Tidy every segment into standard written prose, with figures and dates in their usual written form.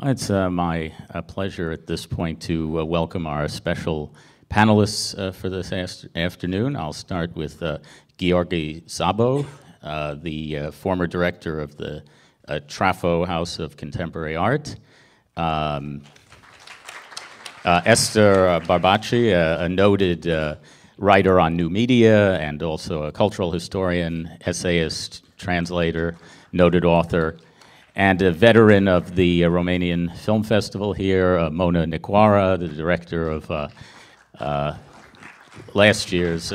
It's my pleasure at this point to welcome our special panelists for this afternoon. I'll start with György Szabó, the former director of the Trafo House of Contemporary Art. Eszter Babarczy, a noted writer on new media and also a cultural historian, essayist, translator, noted author, and a veteran of the Romanian Film Festival here, Mona Nicoară, the director of last year's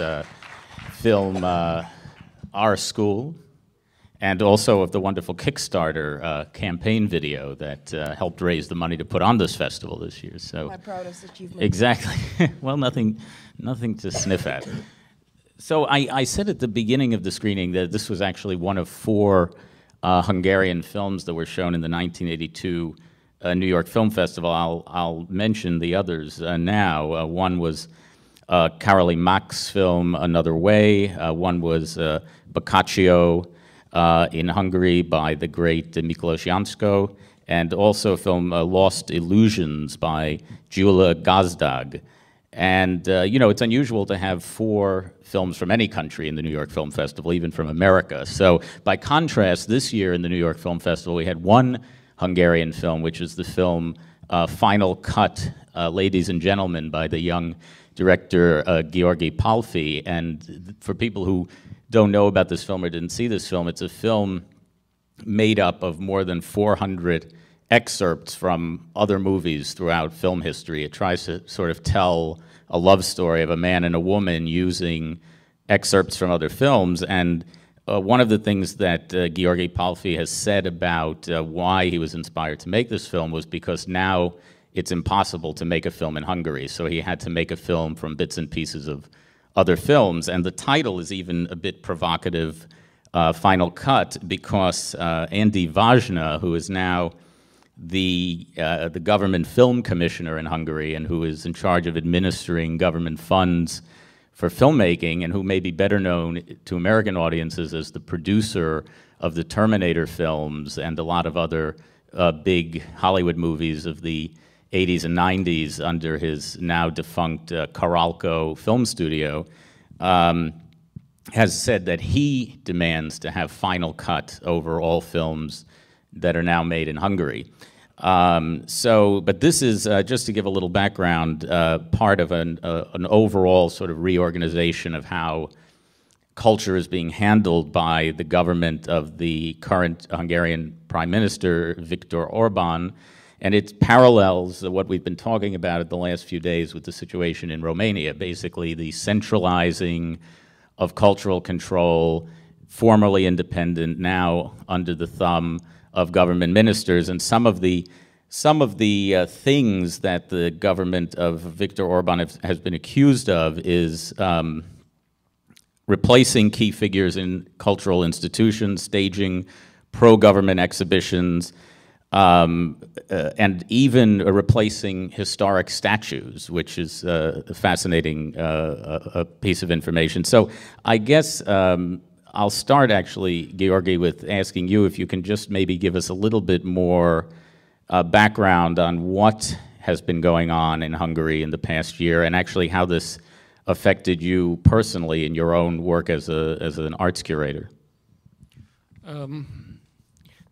film Our School, and also of the wonderful Kickstarter campaign video that helped raise the money to put on this festival this year. So my proudest achievement. Exactly. Well, nothing to sniff at. So I said at the beginning of the screening that this was actually one of 4 Hungarian films that were shown in the 1982 New York Film Festival. I'll mention the others now. One was Károly Mak's film Another Way. One was Boccaccio in Hungary by the great Miklós Janszko, and also a film Lost Illusions by Gyula Gazdag. And, you know, it's unusual to have 4 films from any country in the New York Film Festival, even from America. So, by contrast, this year in the New York Film Festival, we had one Hungarian film, which is the film Final Cut, Ladies and Gentlemen, by the young director György Szabó. And for people who don't know about this film or didn't see this film, it's a film made up of more than 400 excerpts from other movies throughout film history. It tries to sort of tell a love story of a man and a woman using excerpts from other films. And one of the things that György Szabó has said about why he was inspired to make this film was because now it's impossible to make a film in Hungary. So he had to make a film from bits and pieces of other films. And the title is even a bit provocative, Final Cut, because Andy Vajna, who is now the government film commissioner in Hungary and who is in charge of administering government funds for filmmaking and who may be better known to American audiences as the producer of the Terminator films and a lot of other big Hollywood movies of the 80s and 90s under his now defunct Carolco film studio, has said that he demands to have final cut over all films that are now made in Hungary. But this is, just to give a little background, part of an overall sort of reorganization of how culture is being handled by the government of the current Hungarian Prime Minister, Viktor Orbán, and it parallels what we've been talking about at the last few days with the situation in Romania, basically the centralizing of cultural control, formerly independent, now under the thumb of government ministers. And some of the things that the government of Viktor Orbán has been accused of is replacing key figures in cultural institutions, staging pro-government exhibitions, and even replacing historic statues, which is a fascinating a piece of information. So I guess I'll start, actually, György, with asking you if you can just maybe give us a little bit more background on what has been going on in Hungary in the past year and actually how this affected you personally in your own work as an arts curator.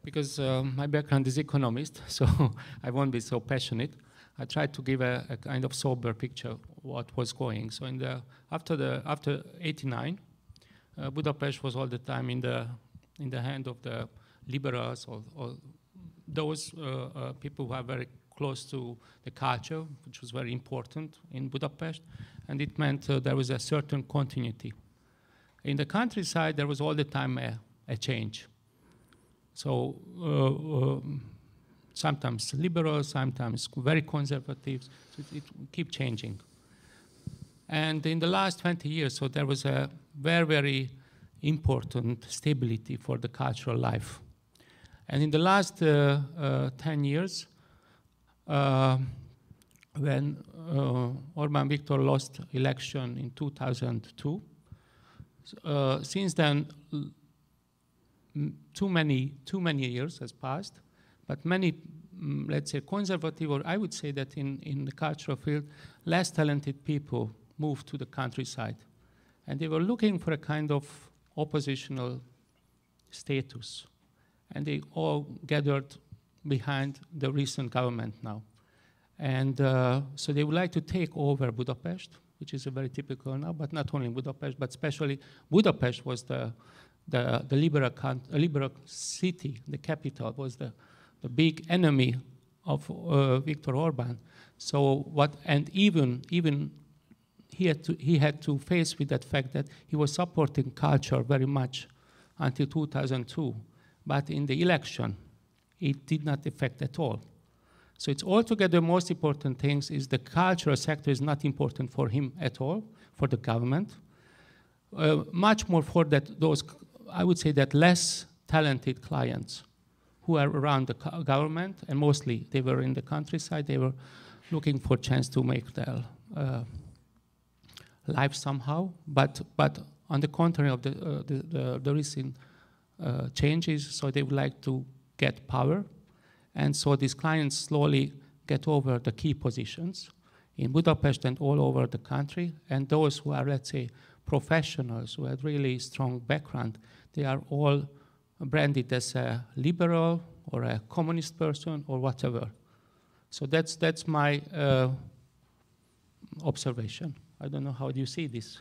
Because my background is economist, so I won't be so passionate. I tried to give a kind of sober picture of what was going. So after '89, Budapest was all the time in the hand of the liberals or those people who are very close to the culture, which was very important in Budapest, and it meant there was a certain continuity. In the countryside, there was all the time a change. So sometimes liberal, sometimes very conservative. So it keep changing. And in the last 20 years, so there was a very, very important stability for the cultural life. And in the last 10 years, when Orbán Viktor lost election in 2002, since then, too many years has passed, but many let's say, conservative, or I would say that in the cultural field, less talented people moved to the countryside. And they were looking for a kind of oppositional status. And they all gathered behind the recent government now. And so they would like to take over Budapest, which is a very typical now, but not only Budapest, but especially Budapest was the liberal city, the capital, was the big enemy of Viktor Orban. So and even he had to face with that fact that he was supporting culture very much until 2002, but in the election, it did not affect at all. So it's altogether most important things is the cultural sector is not important for him at all, for the government. Much more for those, I would say that less talented clients who are around the government, and mostly they were in the countryside, they were looking for a chance to make their life somehow. But on the contrary of the recent changes, so they would like to get power. And so these clients slowly get over the key positions in Budapest and all over the country. And those who are, let's say, professionals who have really strong background, they are all branded as a liberal or a communist person or whatever. So that's my observation. I don't know, how do you see this?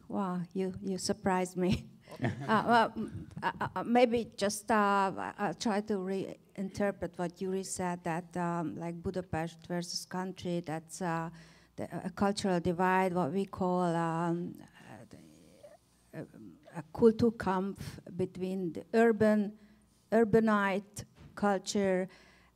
Wow, you surprised me. Maybe just I'll try to reinterpret what Gyuri said, that like Budapest versus country, that's a cultural divide, what we call a Kulturkampf between the urbanite culture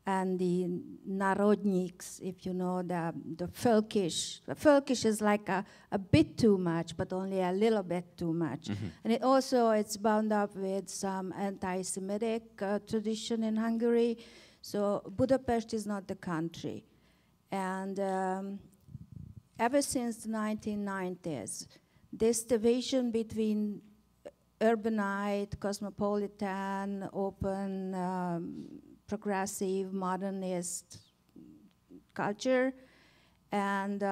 and the narodniks, if you know, the folkish. The folkish is like a bit too much, but only a little bit too much. Mm-hmm. And it's bound up with some anti-Semitic tradition in Hungary. So Budapest is not the country. And ever since the 1990s, this division between urbanite, cosmopolitan, open, progressive, modernist culture and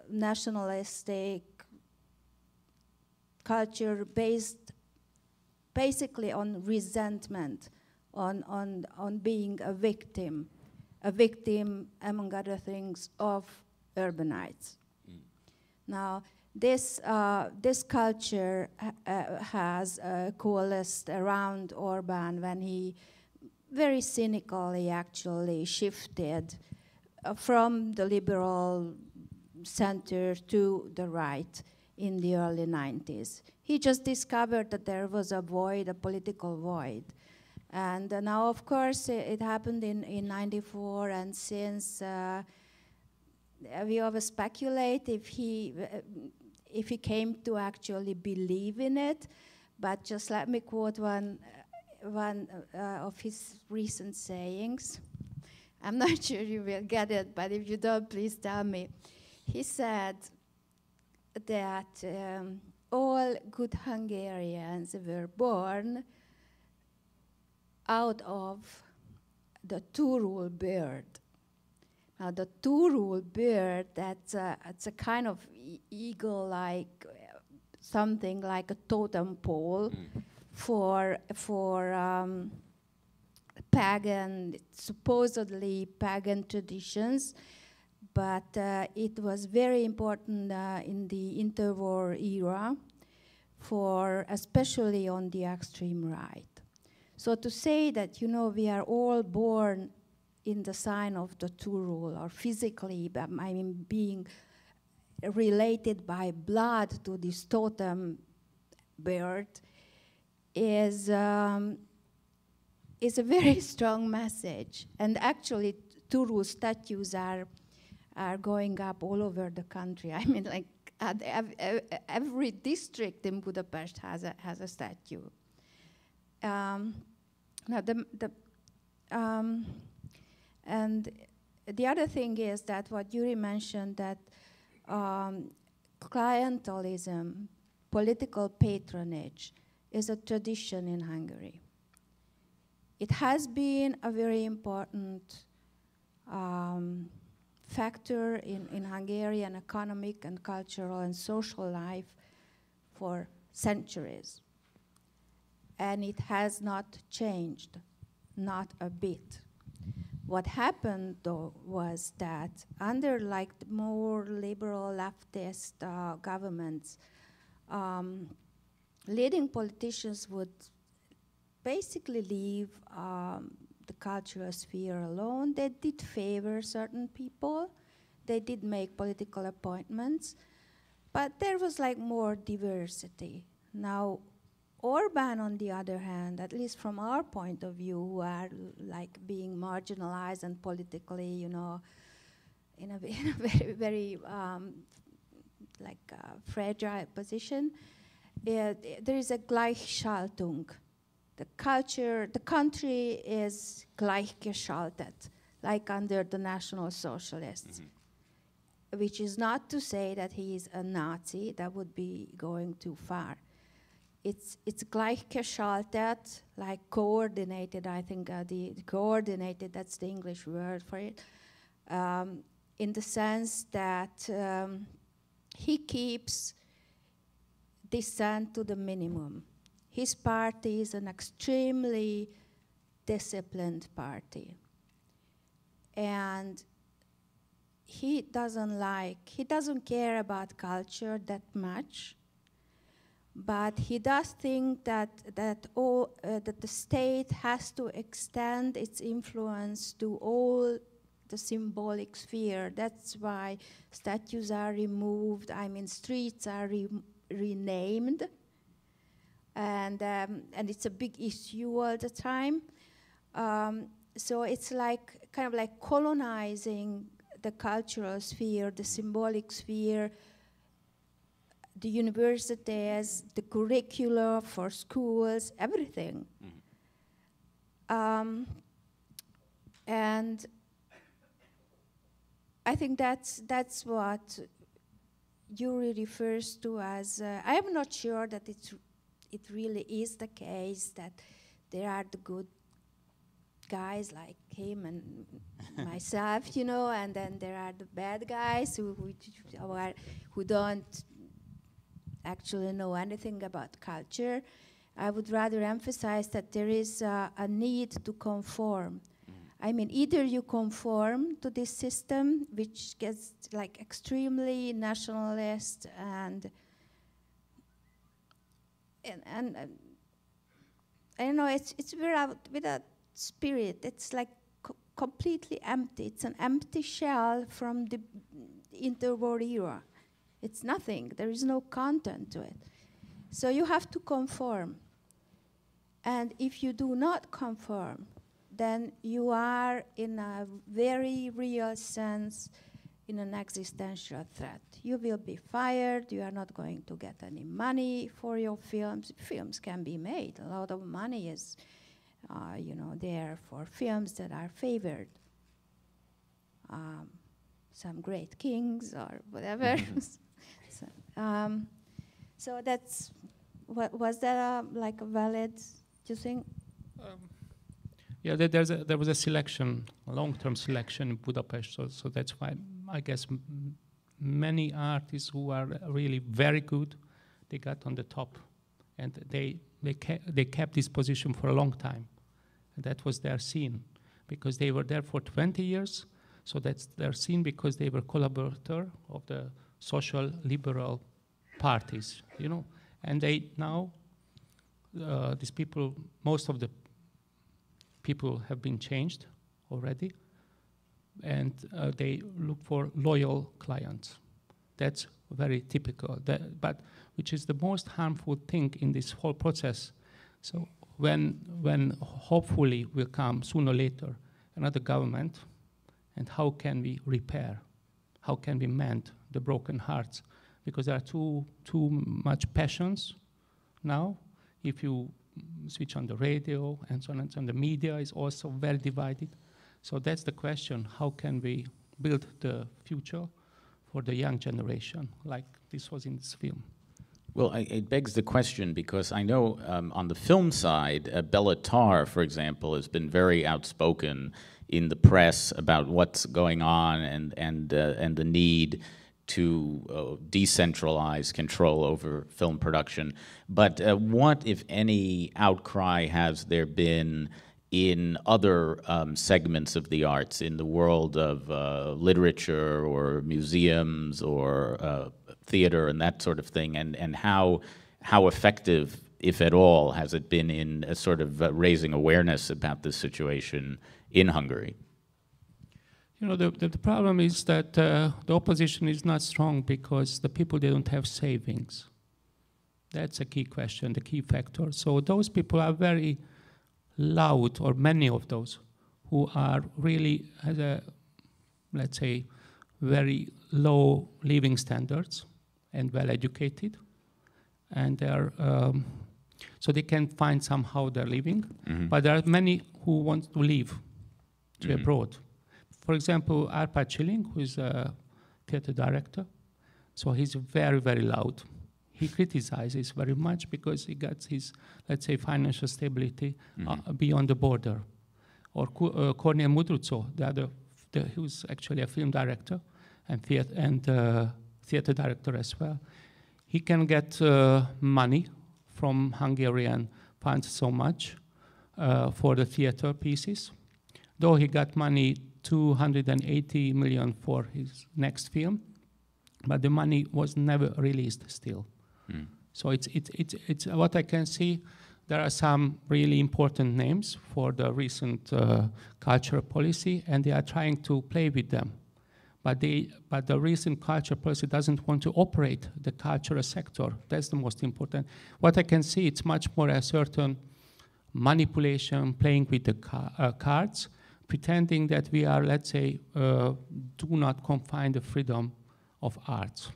nationalistic culture based basically on resentment, on being a victim among other things of urbanites. Now this culture has coalesced around Orban when he very cynically actually shifted from the liberal center to the right in the early 90s. He just discovered that there was a void, a political void. And now, of course, it happened in 94, and since we always speculate if he came to actually believe in it, but just let me quote one of his recent sayings. I'm not sure you will get it, but if you don't, please tell me. He said that all good Hungarians were born out of the two-rule bird. Now, the two-rule bird, it's a kind of eagle-like, something like a totem pole. For pagan, supposedly pagan traditions, but it was very important in the interwar era, especially on the extreme right. So to say that, you know, we are all born in the sign of the two-rule, or physically, I mean, being related by blood to this totem bird, is a very strong message. And actually, two-rule statues are going up all over the country. I mean, like every district in Budapest has a statue. Now and the other thing is that what Gyuri mentioned, that clientelism, political patronage, is a tradition in Hungary. It has been a very important factor in Hungarian economic and cultural and social life for centuries. And it has not changed, not a bit. What happened, though, was that under like the more liberal leftist governments, leading politicians would basically leave the cultural sphere alone. They did favor certain people. They did make political appointments, but there was like more diversity. Now, Orban, on the other hand, at least from our point of view, who are like being marginalized and politically, you know, in a very, very fragile position, there is a Gleichschaltung. The country is gleichgeschaltet, like under the National Socialists, which is not to say that he is a Nazi. That would be going too far. It's gleichgeschaltet, like coordinated. I think the coordinated, that's the English word for it, in the sense that he keeps dissent to the minimum. His party is an extremely disciplined party. And he doesn't care about culture that much, but he does think that the state has to extend its influence to all the symbolic sphere. That's why statues are removed. I mean, streets are renamed. And it's a big issue all the time. So it's like kind of like colonizing the cultural sphere, the symbolic sphere, the universities, the curricula for schools, everything. And I think that's what Gyuri refers to as. I am not sure that it really is the case that there are the good guys like him and myself, you know, and then there are the bad guys who don't actually know anything about culture. I would rather emphasize that there is a need to conform. I mean, either you conform to this system, which gets like extremely nationalist and I don't know, it's without spirit. It's like completely empty. It's an empty shell from the interwar era. It's nothing. There is no content to it. So you have to conform. And if you do not conform, then you are in a very real sense in an existential threat. You will be fired, you are not going to get any money for your films. Films can be made. A lot of money is there for films that are favored. Some great kings or whatever. So that's, was that like a valid, do you think? Yeah, there was a selection, a long-term selection in Budapest, so that's why I guess many artists who are really very good, they got on the top, and they kept this position for a long time. And that was their scene, because they were there for 20 years, so that's their scene because they were collaborator of the social liberal parties, you know. And they now, these people, most of the people have been changed already, and they look for loyal clients. That's very typical, but which is the most harmful thing in this whole process. So when hopefully will come sooner or later another government, and how can we repair? How can we mend the broken hearts? Because there are too much passions now. If you switch on the radio and so on, and the media is also very divided. So that's the question: how can we build the future for the young generation, like this was in this film? Well, it begs the question, because I know on the film side, Bela Tarr, for example, has been very outspoken in the press about what's going on and the need to decentralize control over film production. But what, if any, outcry has there been in other segments of the arts, in the world of literature or museums or theater and that sort of thing, and how effective, if at all, has it been in sort of raising awareness about this situation in Hungary? You know, the problem is that the opposition is not strong because the people, they don't have savings. That's a key question, the key factor. So those people are very loud, or many of those, who are really, has a, let's say, very low living standards and well educated, and they're so they can find somehow their living. But there are many who want to leave to abroad. For example, Arpad Schilling, who is a theater director, so he's very, very loud. He criticizes very much because he got his, let's say, financial stability beyond the border. Or Cornél Mudrucó, who's actually a film director and theater director as well. He can get money from Hungarian funds so much for the theater pieces. Though he got money, 280 million for his next film, but the money was never released still. So it's what I can see. There are some really important names for the recent cultural policy, and they are trying to play with them. But the recent cultural policy doesn't want to operate the cultural sector. That's the most important. What I can see, it's much more a certain manipulation, playing with the cards, pretending that we are, let's say, do not confine the freedom of arts.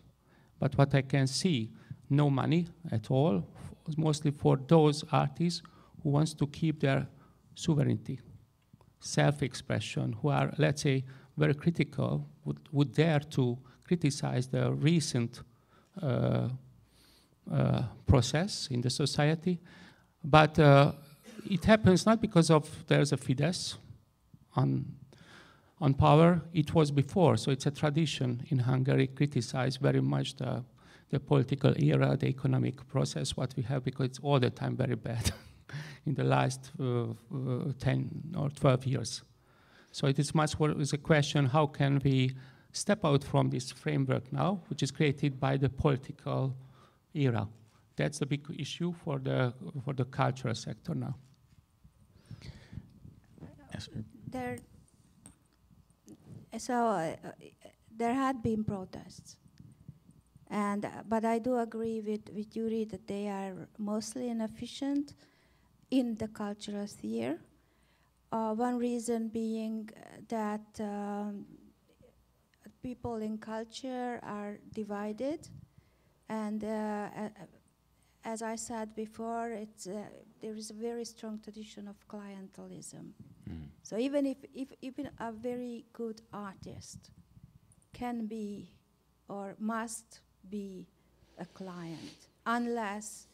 But what I can see, no money at all, mostly for those artists who wants to keep their sovereignty, self-expression, who are, let's say, very critical, would dare to criticize the recent process in the society. But it happens not because of there's a Fidesz on power. It was before, so it's a tradition in Hungary, criticize very much the political era, the economic process, what we have, because it's all the time very bad in the last 10 or 12 years. So it is much more is a question, how can we step out from this framework now, which is created by the political era? That's the big issue for the cultural sector now. There had been protests, but I do agree with Gyuri that they are mostly inefficient in the cultural sphere. One reason being that people in culture are divided, and as I said before, there is a very strong tradition of clientelism. So even if even a very good artist can be or must be a client, unless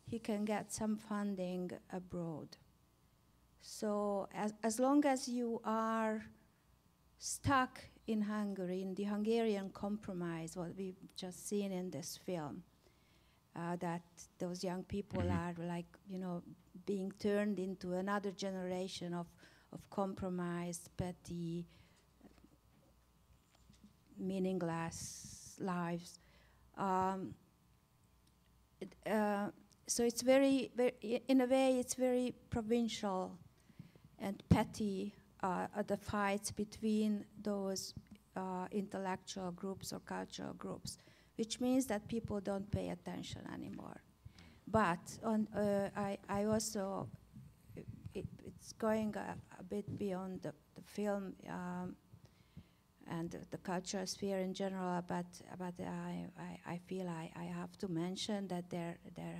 he can get some funding abroad. So as long as you are stuck in Hungary, in the Hungarian compromise, what we've just seen in this film, that those young people are like, you know, being turned into another generation of compromised, petty, meaningless lives. So it's very, in a way, it's very provincial and petty, the fights between those intellectual groups or cultural groups, which means that people don't pay attention anymore. But I also, it's going a bit beyond the film and the cultural sphere in general, but I feel I have to mention that there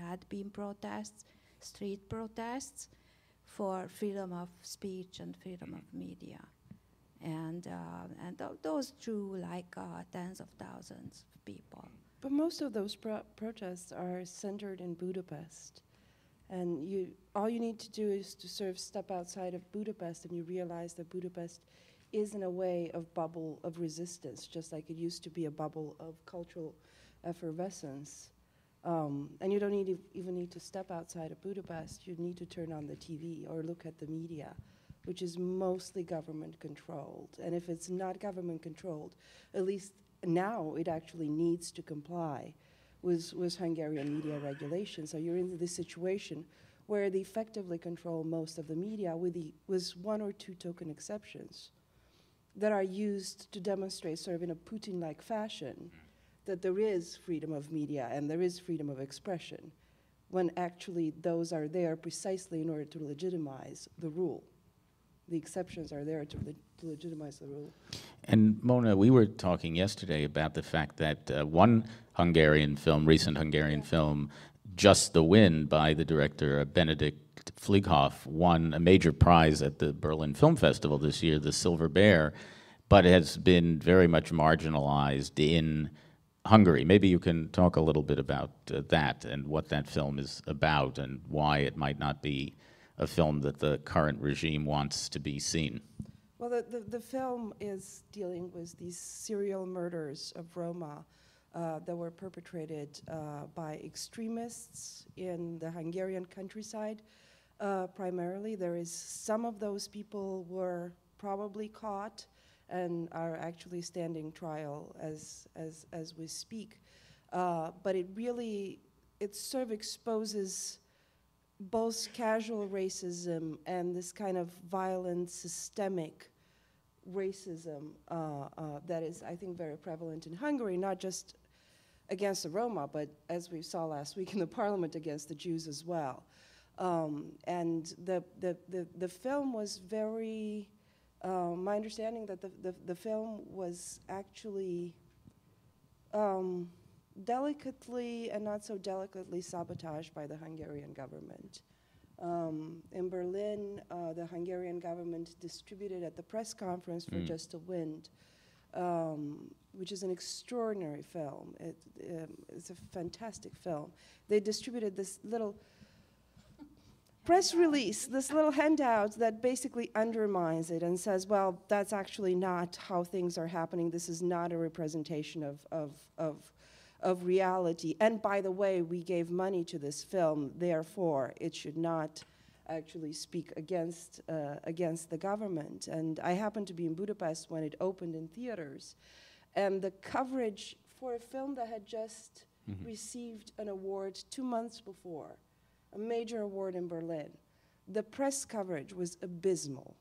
had been protests, street protests, for freedom of speech and freedom of media, and those drew like tens of thousands of people. But most of those protests are centered in Budapest. And all you need to do is to sort of step outside of Budapest and you realize that Budapest is in a way a bubble of resistance, just like it used to be a bubble of cultural effervescence. And you don't even need to step outside of Budapest. You need to turn on the TV or look at the media, which is mostly government controlled. And if it's not government controlled, at least now it actually needs to comply with Hungarian media regulations. So you're in this situation where they effectively control most of the media with one or two token exceptions that are used to demonstrate sort of in a Putin-like fashion that there is freedom of media and there is freedom of expression, when actually those are there precisely in order to legitimize the rule. The exceptions are there to legitimize the rule. And Mona, we were talking yesterday about the fact that one Hungarian film, recent Hungarian film, Just the Wind, by the director Benedikt Flighoff, won a major prize at the Berlin Film Festival this year, the Silver Bear, but has been very much marginalized in Hungary. Maybe you can talk a little bit about that and what that film is about and why it might not be a film that the current regime wants to be seen. Well, the film is dealing with these serial murders of Roma that were perpetrated by extremists in the Hungarian countryside. Primarily, some of those people were probably caught and are actually standing trial as we speak. But it sort of exposes both casual racism and this kind of violent systemic racism that is, I think, very prevalent in Hungary, not just against the Roma, but as we saw last week in the parliament, against the Jews as well. And the film was very, my understanding that the film was actually delicately and not so delicately sabotaged by the Hungarian government. In Berlin, the Hungarian government distributed at the press conference for Just the Wind, which is an extraordinary film. It's a fantastic film. They distributed this little press release, this little handout that basically undermines it and says, well, that's actually not how things are happening. This is not a representation of reality. And by the way, we gave money to this film, therefore it should not actually speak against the government. And I happened to be in Budapest when it opened in theaters. And the coverage for a film that had just received an award 2 months before, a major award in Berlin, the press coverage was abysmal,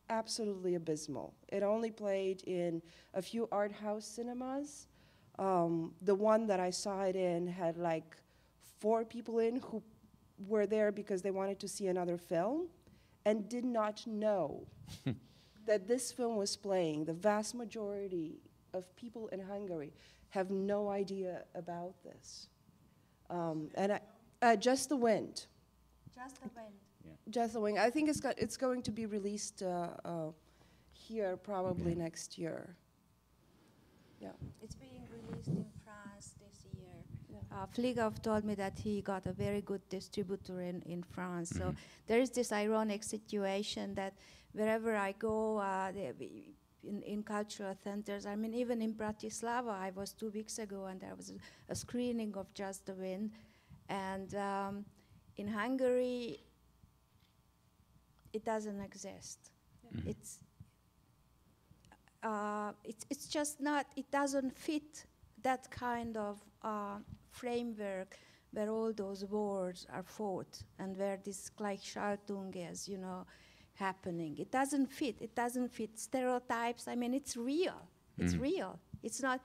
absolutely abysmal. It only played in a few art house cinemas. The one that I saw it in had like 4 people in who were there because they wanted to see another film and did not know that this film was playing. The vast majority of people in Hungary have no idea about this. Just the Wind. Just the Wind. Yeah. Just the Wind. I think it's going to be released here probably next year. Yeah. It's being released in France this year. Yeah. Flighoff told me that he got a very good distributor in France. So there is this ironic situation that wherever I go in cultural centers, I mean, even in Bratislava, I was 2 weeks ago and there was a screening of Just the Wind. And in Hungary, it doesn't exist. It's just not, it doesn't fit that kind of framework where all those wars are fought and where this Gleichschaltung is, you know, happening. It doesn't fit stereotypes. I mean, it's real. It's real. It's not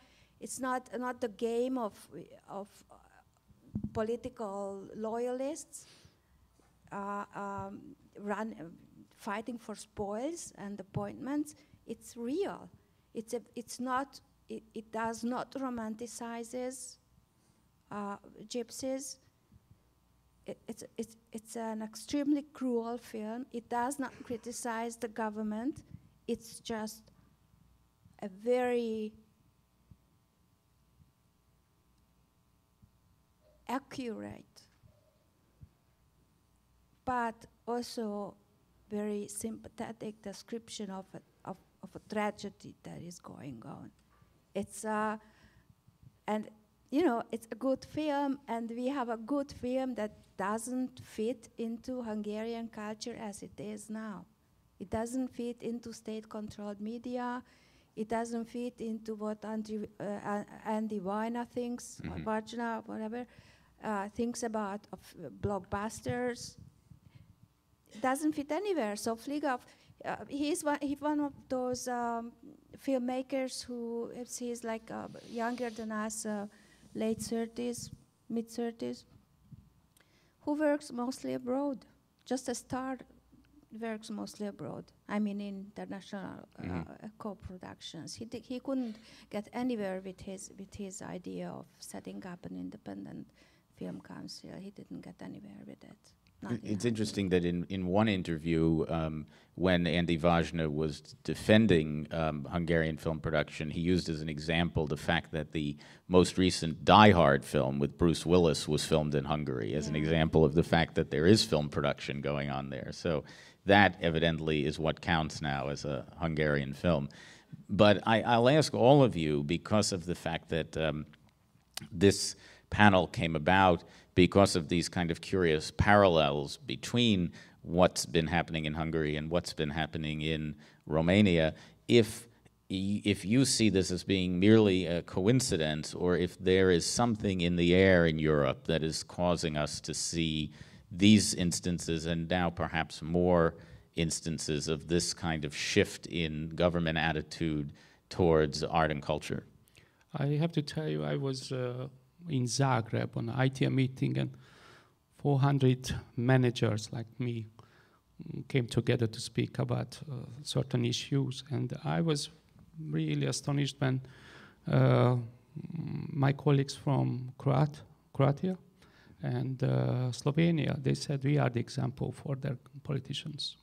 the game of political loyalists fighting for spoils and appointments. It's real. It does not romanticizes gypsies. It's an extremely cruel film. It does not criticize the government. It's just a very accurate, but also very sympathetic description of a tragedy that is going on. It's and you know, it's a good film, and we have a good film that doesn't fit into Hungarian culture as it is now. It doesn't fit into state-controlled media. It doesn't fit into what Andy Vajna thinks, or Vajna, whatever, thinks about blockbusters. It doesn't fit anywhere. So Fligov, he's one of those filmmakers who, he's like younger than us, late 30s, mid-30s, who works mostly abroad. Just a star works mostly abroad. I mean, in international co-productions. He couldn't get anywhere with his idea of setting up an independent film council. He didn't get anywhere with it. It's interesting that in one interview, when Andy Vajna was defending Hungarian film production, he used as an example the fact that the most recent Die Hard film with Bruce Willis was filmed in Hungary, as an example of the fact that there is film production going on there. So that evidently is what counts now as a Hungarian film. But I'll ask all of you, because of the fact that this panel came about because of these kind of curious parallels between what's been happening in Hungary and what's been happening in Romania, if you see this as being merely a coincidence, or if there is something in the air in Europe that is causing us to see these instances, and now perhaps more instances of this kind of shift in government attitude towards art and culture. I have to tell you, I was in Zagreb on an ITM meeting, and 400 managers like me came together to speak about certain issues, and I was really astonished when my colleagues from Croatia and Slovenia, they said we are the example for their politicians.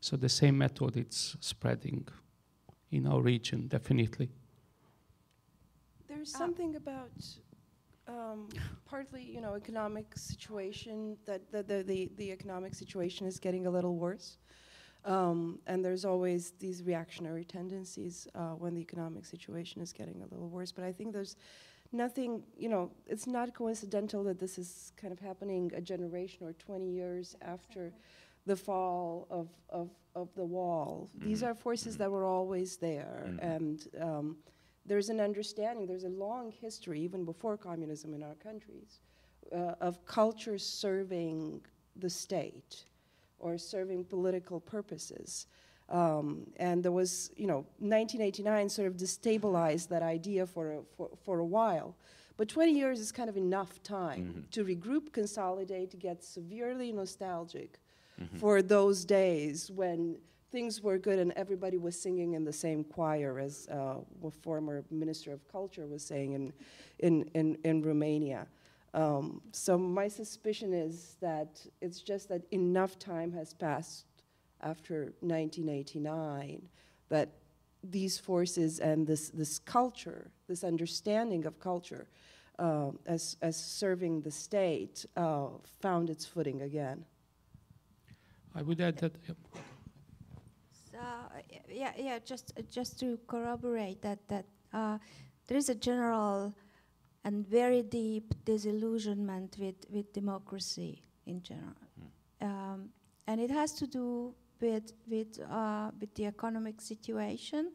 So the same method it's spreading in our region, definitely. There's something about partly, you know, economic situation, that the economic situation is getting a little worse. And there's always these reactionary tendencies when the economic situation is getting a little worse. But I think there's nothing, you know, it's not coincidental that this is kind of happening a generation or 20 years after the fall of the wall. These are forces that were always there. And there's an understanding, there's a long history, even before communism in our countries, of culture serving the state or serving political purposes. And there was, you know, 1989 sort of destabilized that idea for a while. But 20 years is kind of enough time to regroup, consolidate, to get severely nostalgic for those days when things were good and everybody was singing in the same choir, as a former Minister of Culture was saying in Romania. So my suspicion is that it's just that enough time has passed after 1989 that these forces and this culture, this understanding of culture as serving the state found its footing again. I would add that. Just to corroborate that there is a general and very deep disillusionment with democracy in general, and it has to do with the economic situation,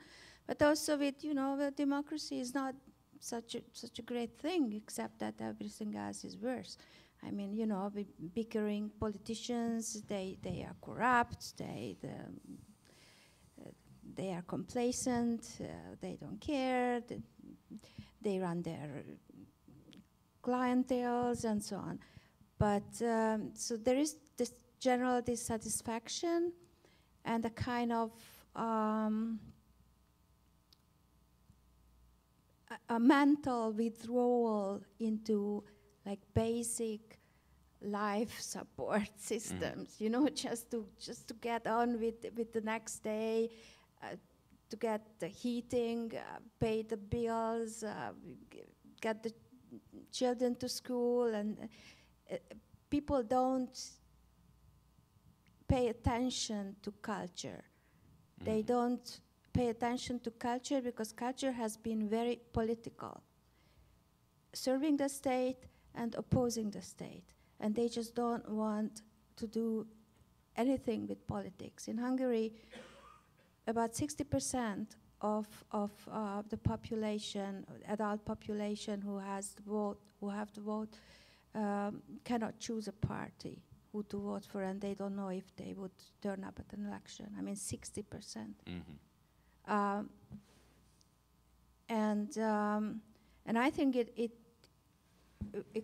but also with, you know, democracy is not such a great thing, except that everything else is worse. I mean, you know, bickering politicians, they are corrupt, they are complacent, they don't care, they run their clienteles and so on. But so there is this general dissatisfaction and a kind of a mental withdrawal into like basic life support systems, you know, just to get on with the next day, to get the heating, pay the bills, get the children to school, and people don't pay attention to culture. They don't pay attention to culture because culture has been very political, serving the state and opposing the state. And they just don't want to do anything with politics. In Hungary, about 60% of the population, adult population who have to vote, cannot choose a party who to vote for, and they don't know if they would turn up at an election. I mean, 60%. And I think it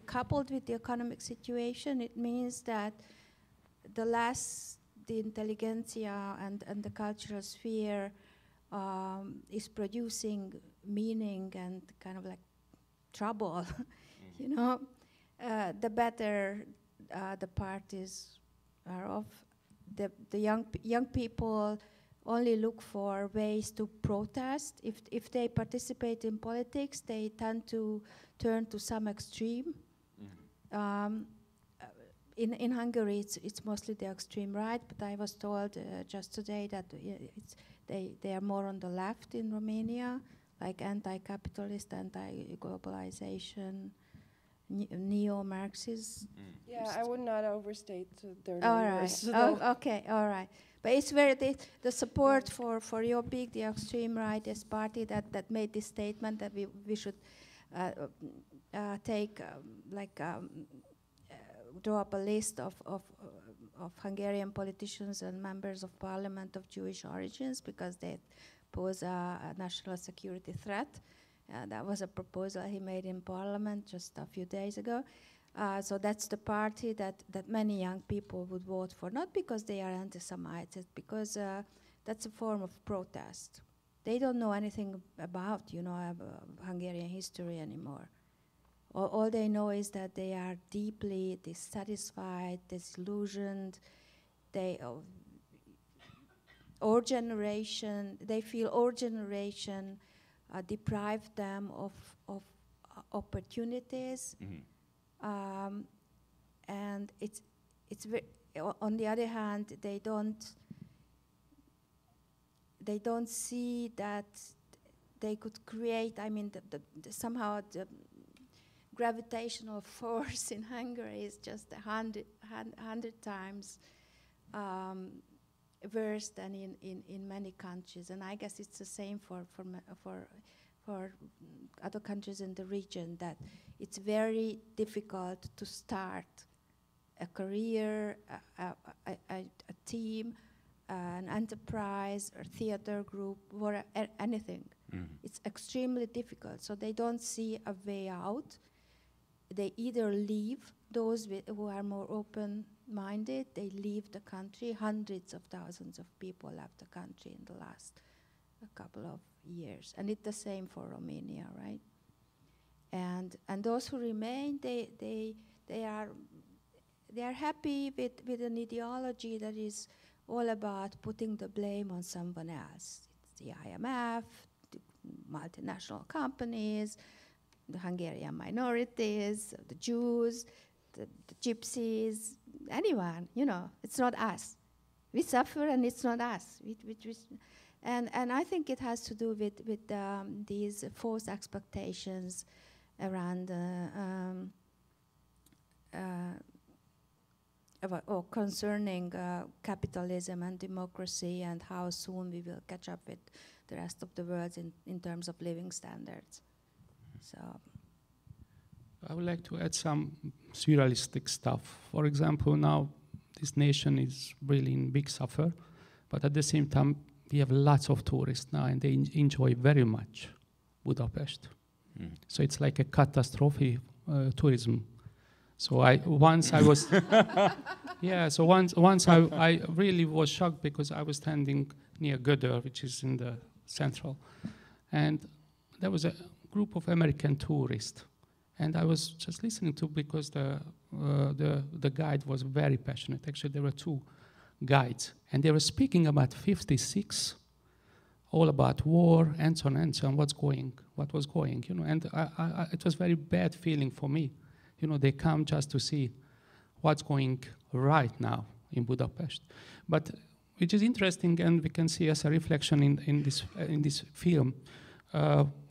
coupled with the economic situation, it means that the less the intelligentsia and the cultural sphere is producing meaning and kind of like trouble, you know, the better the parties are off. The young people only look for ways to protest. If they participate in politics, they tend to turn to some extreme. In Hungary, it's mostly the extreme right, but I was told just today that they are more on the left in Romania, like anti-capitalist, anti-globalization, neo-Marxist. Yeah, I would not overstate their all numbers. right. Okay, all right. But it's very the support for Jobbik, the extreme rightist party that made this statement that we should take draw up a list of Hungarian politicians and members of parliament of Jewish origins because they pose a national security threat. That was a proposal he made in parliament just a few days ago. So that's the party that many young people would vote for, not because they are anti-Semites, it's because that's a form of protest. They don't know anything about, Hungarian history anymore. All they know is that they are deeply dissatisfied, disillusioned. They feel our generation deprived them of opportunities. And it's on the other hand, they don't see that they could create. I mean, somehow the gravitational force in Hungary is just 100 times worse than in many countries, and I guess it's the same for other countries in the region, that it's very difficult to start a career, a team, an enterprise, or theater group, or anything. It's extremely difficult, so they don't see a way out. They either leave, those who are more open-minded, they leave the country. Hundreds of thousands of people left the country in the last couple of years, and it's the same for Romania, right? And those who remain, they are happy with an ideology that is all about putting the blame on someone else. It's the IMF, the multinational companies, the Hungarian minorities, the Jews, the gypsies, anyone, it's not us. We suffer and it's not us. And I think it has to do with these false expectations around concerning capitalism and democracy and how soon we will catch up with the rest of the world in terms of living standards. So I would like to add some surrealistic stuff. For example, now this nation is really in big suffer, but at the same time we have lots of tourists now and they enjoy very much Budapest. So it's like a catastrophe tourism. So once I really was shocked because I was standing near Gödör, which is in the central, and there was a group of American tourists, and I was just listening to because the guide was very passionate. Actually, there were two guides, and they were speaking about 56 all about war and so on, what was going, you know. And it was very bad feeling for me. You know, they come just to see what's going right now in Budapest. But which is interesting, and we can see as a reflection in this film,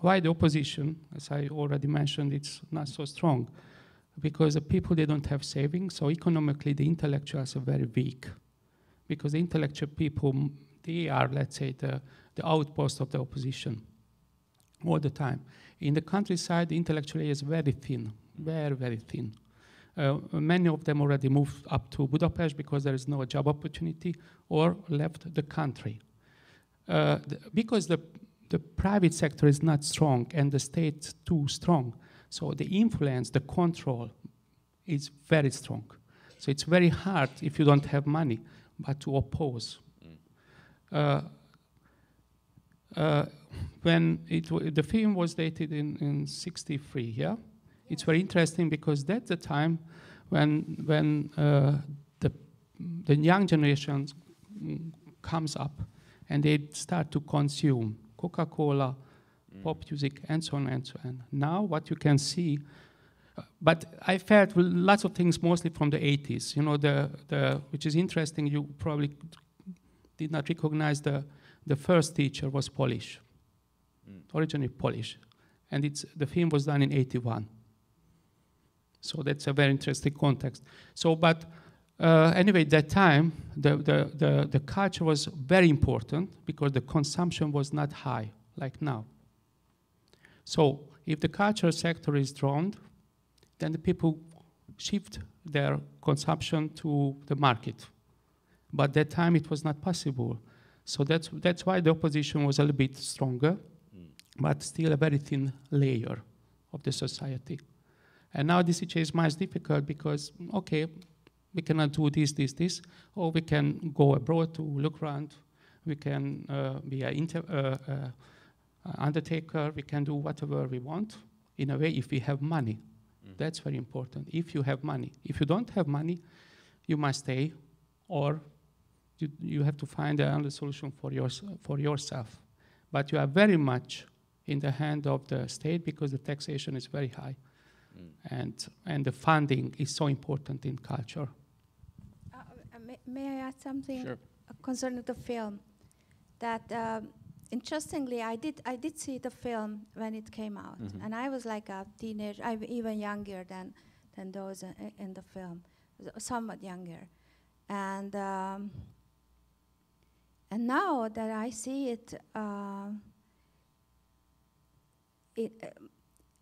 why the opposition, as I already mentioned, it's not so strong. Because the people, they don't have savings, so economically the intellectuals are very weak. Because the intellectual people, they are, let's say, the outpost of the opposition all the time. In the countryside, the intellectual area is very thin, very, very thin. Many of them already moved up to Budapest because there is no job opportunity, or left the country. Because the private sector is not strong and the state too strong, so the influence, the control is very strong. So it's very hard if you don't have money, but to oppose. When the film was dated in 63, yeah? It's very interesting because that's the time when the young generation comes up and they start to consume Coca-Cola, pop music, and so on and so on. Now what you can see, but I felt lots of things mostly from the 80s, you know, which is interesting, you probably did not recognize the first teacher was Polish, originally Polish, and the film was done in 81. So that's a very interesting context. So, but anyway, at that time, the culture was very important because the consumption was not high like now. So if the cultural sector is drowned, then the people shift their consumption to the market. But at that time, it was not possible. So that's why the opposition was a little bit stronger, but still a very thin layer of the society. And now this is much difficult because, okay, we cannot do this, or we can go abroad to look around. We can be an undertaker. We can do whatever we want, in a way, if we have money. That's very important, if you have money. If you don't have money, you must stay, or you have to find another solution for yourself. But you are very much in the hand of the state because the taxation is very high. And the funding is so important in culture. May I add something? Sure. Concerning the film? That interestingly, I did see the film when it came out, and I was like a teenager, even younger than those in the film, somewhat younger, and now that I see it.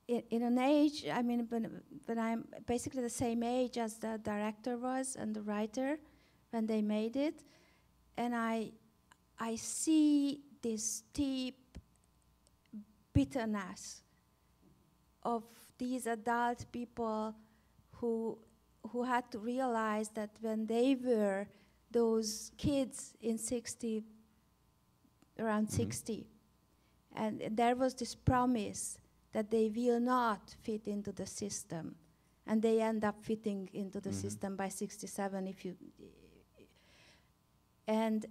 In an age, I mean, when I'm basically the same age as the director was and the writer when they made it, and I see this deep bitterness of these adult people who had to realize that when they were those kids in around 60, and there was this promise that they will not fit into the system, and they end up fitting into the system by 67. And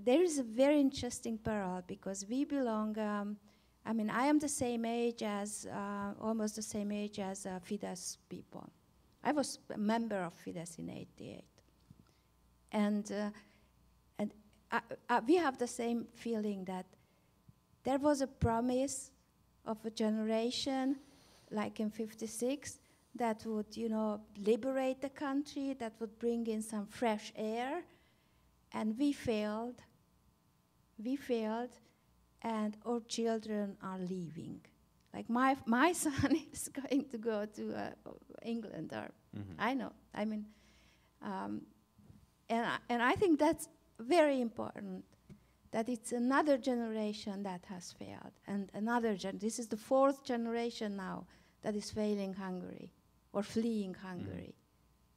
there is a very interesting parallel because we belong. I mean, I am the same age as, almost the same age as Fidesz people. I was a member of Fidesz in '88, and we have the same feeling that there was a promise of a generation, like in '56, that would, liberate the country, that would bring in some fresh air, and we failed. We failed, and our children are leaving. Like my son is going to go to England, or I know. I mean, and I think that's very important. That it's another generation that has failed, and this is the fourth generation now that is failing Hungary, or fleeing Hungary.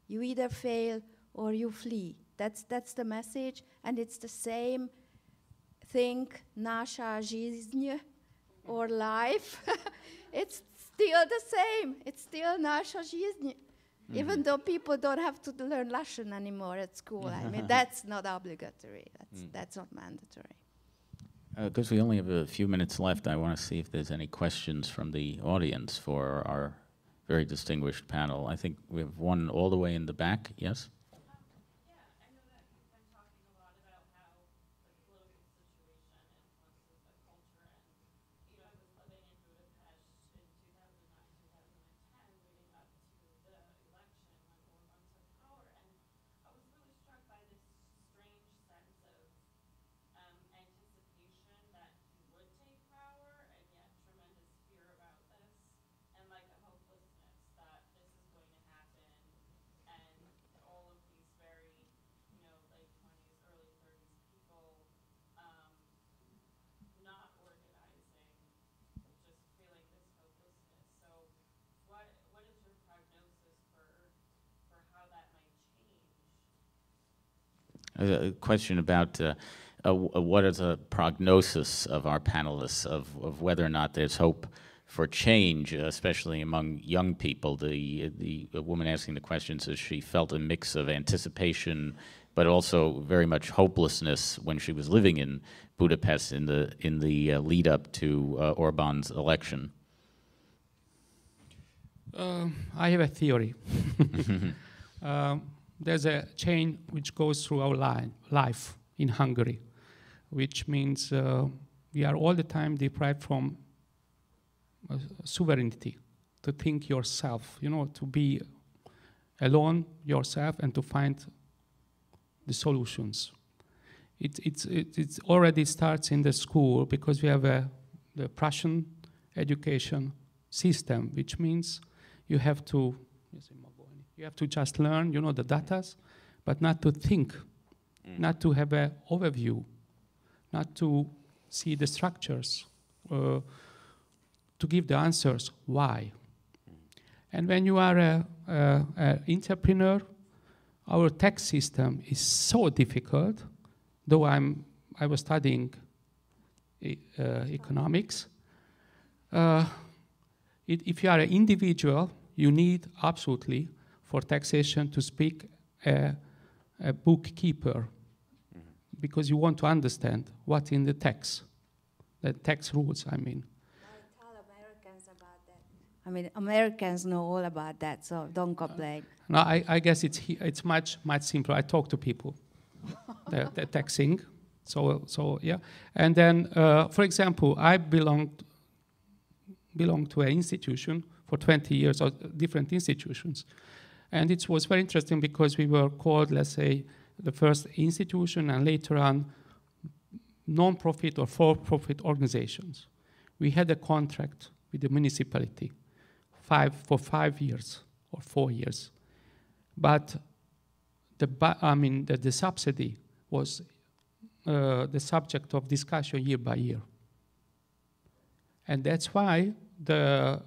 You either fail or you flee. That's the message, and it's the same thing, nasza жизнь, or life. It's still the same. It's still nasza жизнь. Even though people don't have to learn Russian anymore at school. I mean, that's not obligatory. That's not mandatory. Because we only have a few minutes left, I want to see if there's any questions from the audience for our very distinguished panel. I think we have one all the way in the back. Yes? Yeah, I know that you've been talking a lot about how the political situation influences the culture. And, you know, I was living in Budapest in 2009, 2010, leading up to the election when Orban took power. And I was really struck by this strange sense of anticipation that he would take power, and yet tremendous fear about this, and like a hopelessness that this is going to happen, and all of these very, you know, late 20s, early 30s people not organizing, just feeling this hopelessness. So what is your prognosis for how that might change? A question about what is a prognosis of our panelists of whether or not there's hope for change, especially among young people. The woman asking the question says she felt a mix of anticipation, but also very much hopelessness when she was living in Budapest in the lead up to Orban's election. I have a theory. There's a chain which goes through our life in Hungary, which means we are all the time deprived from sovereignty, to think yourself, you know, to be alone yourself and to find the solutions. It already starts in the school because we have the Prussian education system, which means you have to just learn, you know, the datas, but not to think, not to have an overview, not to see the structures, to give the answers why. And when you are an entrepreneur, our tax system is so difficult. Though I was studying economics, if you are an individual, you need absolutely for taxation to speak a bookkeeper, because you want to understand what's in the tax rules, I mean. I tell Americans about that. I mean, Americans know all about that, so don't complain. No, I guess it's much simpler. I talk to people, the taxing, so yeah. And then, for example, I belong to an institution for 20 years, or different institutions. And it was very interesting because we were called, let's say, the first institution and later on non-profit or for-profit organizations. We had a contract with the municipality for 5 years or 4 years. But the subsidy was the subject of discussion year by year. And that's why the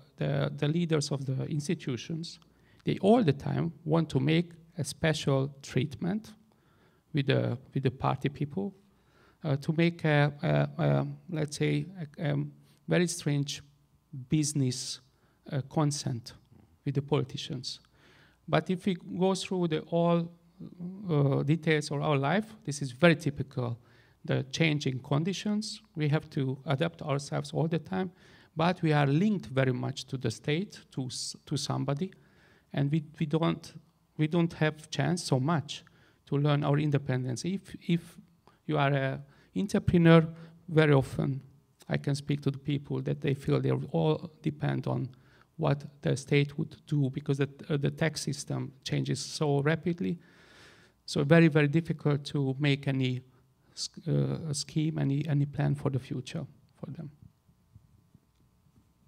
leaders of the institutions, they all the time want to make a special treatment with the party people to make let's say, a very strange business consent with the politicians. But if we go through all details of our life, this is very typical. The changing conditions, we have to adapt ourselves all the time, but we are linked very much to the state, to somebody, and we don't have chance so much to learn our independence. If you are an entrepreneur, very often I can speak to the people that they feel they all depend on what the state would do, because the tax system changes so rapidly. So very, very difficult to make any scheme, any plan for the future for them.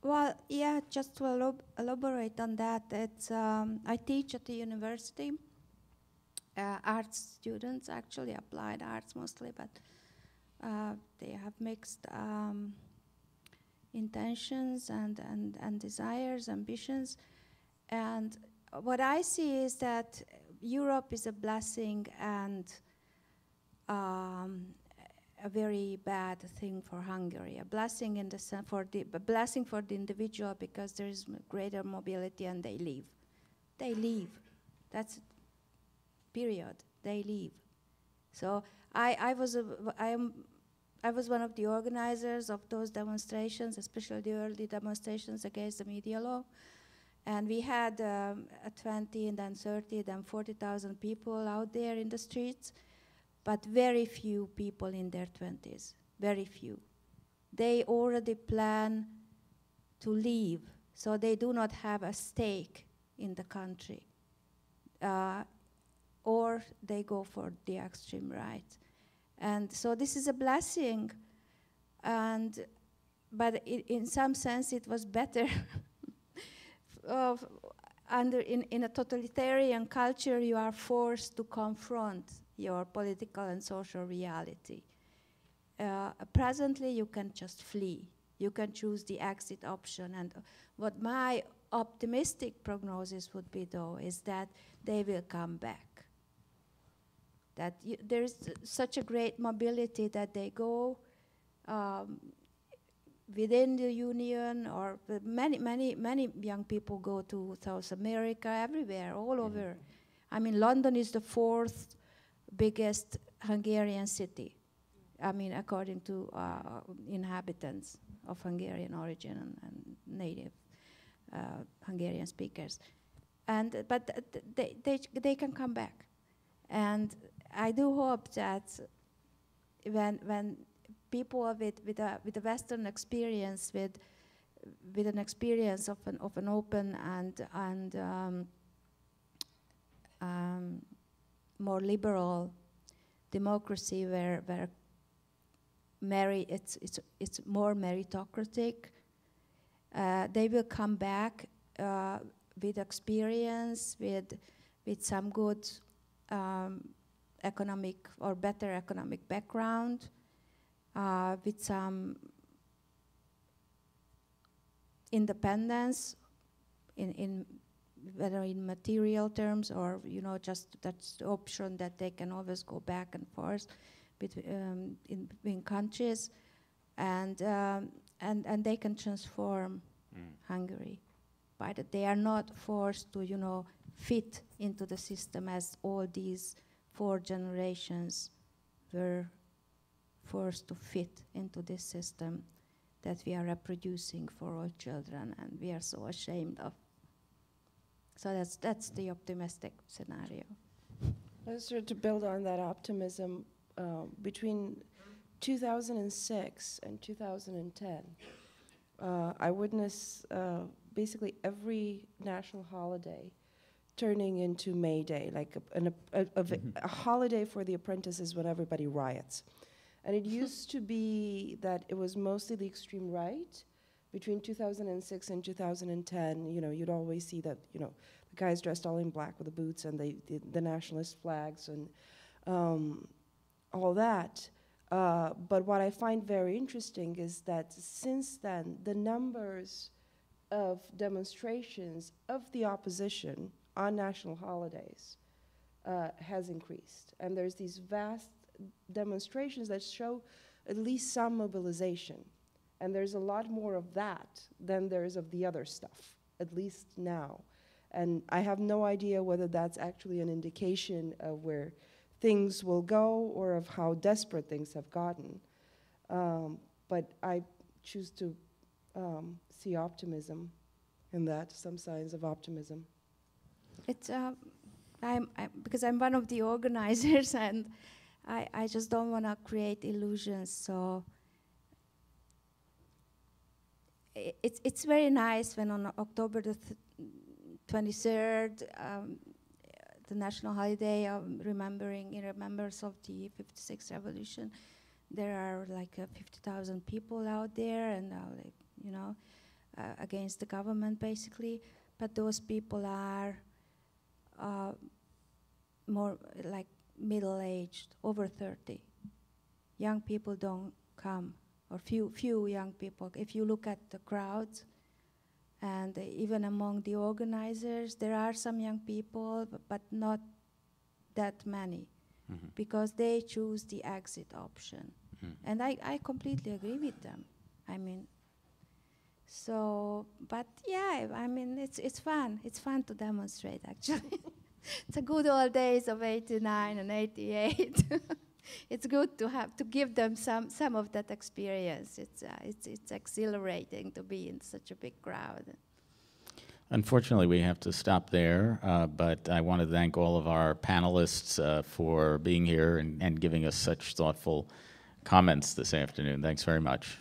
Well, yeah, just to elaborate on that, it's, I teach at the university, arts students, actually applied arts mostly, but they have mixed intentions and desires, ambitions. And what I see is that Europe is a blessing and a very bad thing for Hungary. A blessing in the a blessing for the individual because there is greater mobility and they leave. They leave. That's period. They leave. So I am I was one of the organizers of those demonstrations, especially the early demonstrations against the media law. And we had 20 and then 30, then 40,000 people out there in the streets, but very few people in their 20s, very few. They already plan to leave, so they do not have a stake in the country. Or they go for the extreme right. And so this is a blessing, but in some sense it was better. In a totalitarian culture, you are forced to confront your political and social reality. Presently, you can just flee. You can choose the exit option. And what my optimistic prognosis would be, though, is that they will come back. That there is such a great mobility that they go within the union, or many young people go to South America, everywhere, all over. I mean, London is the 4th biggest Hungarian city. I mean, according to inhabitants of Hungarian origin and native Hungarian speakers. But they can come back. And I do hope that when people with a Western experience, with an experience of an open and more liberal democracy, where it's more meritocratic, they will come back with experience, with some good economic or better economic background, with some independence in whether in material terms, or just that's the option that they can always go back and forth between countries, and they can transform Hungary, by that they are not forced to fit into the system as all these 4 generations were forced to fit into this system that we are reproducing for all children, and we are so ashamed of. So that's the optimistic scenario. To build on that optimism, between 2006 and 2010, I witnessed basically every national holiday turning into May Day, like a holiday for the apprentices when everybody riots. And it used to be that it was mostly the extreme right. Between 2006 and 2010, you'd always see that, the guys dressed all in black with the boots and the nationalist flags and all that. But what I find very interesting is that since then, the numbers of demonstrations of the opposition on national holidays has increased. And there's these vast demonstrations that show at least some mobilization. And there's a lot more of that than there is of the other stuff, at least now. And I have no idea whether that's actually an indication of where things will go or of how desperate things have gotten. But I choose to see optimism in that, some signs of optimism. It's because I'm one of the organizers, and I just don't want to create illusions. So it's very nice when on October the 23rd, the national holiday in remembrance of the 56th revolution, there are like 50,000 people out there, and against the government basically. But those people are more like middle-aged, over 30. Young people don't come, or few young people. If you look at the crowds, and even among the organizers, there are some young people, but not that many, because they choose the exit option. And I completely agree with them. I mean, so, but yeah, I mean, it's fun. It's fun to demonstrate, actually. It's a good old days of 89 and 88. it's good to give them some of that experience. It's exhilarating to be in such a big crowd. Unfortunately, we have to stop there, but I want to thank all of our panelists for being here and giving us such thoughtful comments this afternoon. Thanks very much.